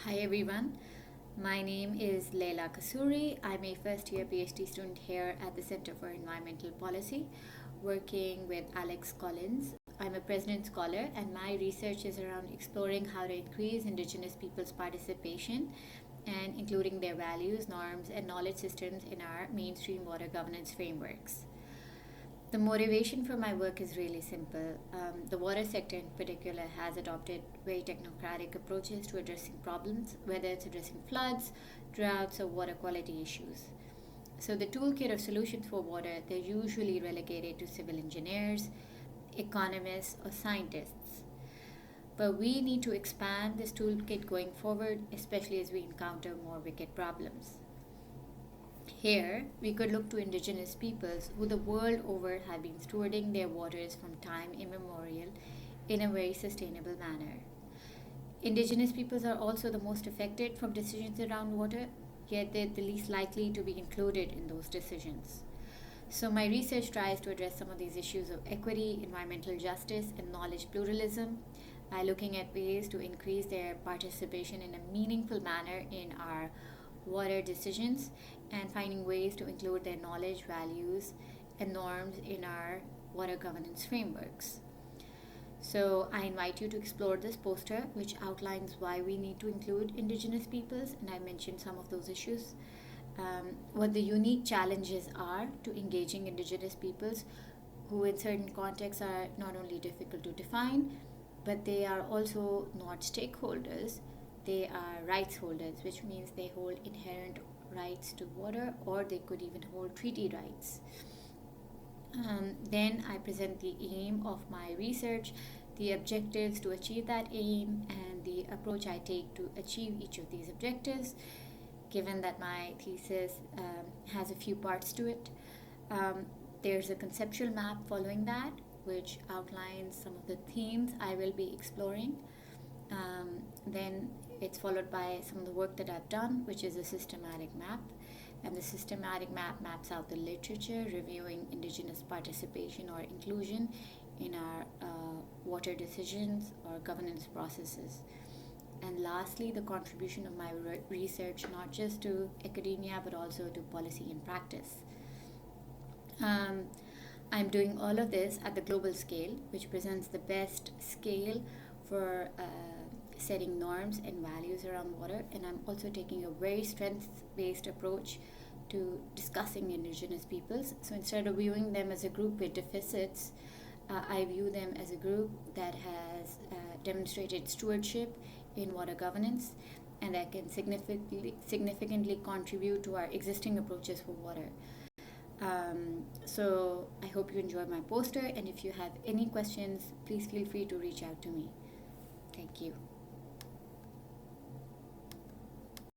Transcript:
Hi everyone, my name is Laila Kasuri. I'm a first year PhD student here at the Center for Environmental Policy, working with Alex Collins. I'm a President Scholar, and my research is around exploring how to increase Indigenous people's participation and including their values, norms, and knowledge systems in our mainstream water governance frameworks. The motivation for my work is really simple. The water sector in particular has adopted very technocratic approaches to addressing problems, whether it's addressing floods, droughts, or water quality issues. So the toolkit of solutions for water, they're usually relegated to civil engineers, economists, or scientists. But we need to expand this toolkit going forward, especially as we encounter more wicked problems. Here, we could look to indigenous peoples who the world over have been stewarding their waters from time immemorial in a very sustainable manner. Indigenous peoples are also the most affected from decisions around water, yet they're the least likely to be included in those decisions. So my research tries to address some of these issues of equity, environmental justice, and knowledge pluralism by looking at ways to increase their participation in a meaningful manner in our water decisions and finding ways to include their knowledge, values, and norms in our water governance frameworks. So I invite you to explore this poster, which outlines why we need to include Indigenous peoples, and I mentioned some of those issues. What the unique challenges are to engaging Indigenous peoples, who in certain contexts are not only difficult to define, but they are also not stakeholders. They are rights holders, which means they hold inherent rights to water, or they could even hold treaty rights. Then I present the aim of my research, the objectives to achieve that aim, and the approach I take to achieve each of these objectives, given that my thesis has a few parts to it. There's a conceptual map following that, which outlines some of the themes I will be exploring. Then it's followed by some of the work that I've done, which is a systematic map. And the systematic map maps out the literature reviewing Indigenous participation or inclusion in our water decisions or governance processes. And lastly, the contribution of my research, not just to academia, but also to policy and practice. I'm doing all of this at the global scale, which presents the best scale for setting norms and values around water. And I'm also taking a very strengths-based approach to discussing Indigenous peoples. So instead of viewing them as a group with deficits, I view them as a group that has demonstrated stewardship in water governance and that can significantly contribute to our existing approaches for water. So I hope you enjoyed my poster, and if you have any questions, please feel free to reach out to me. Thank you.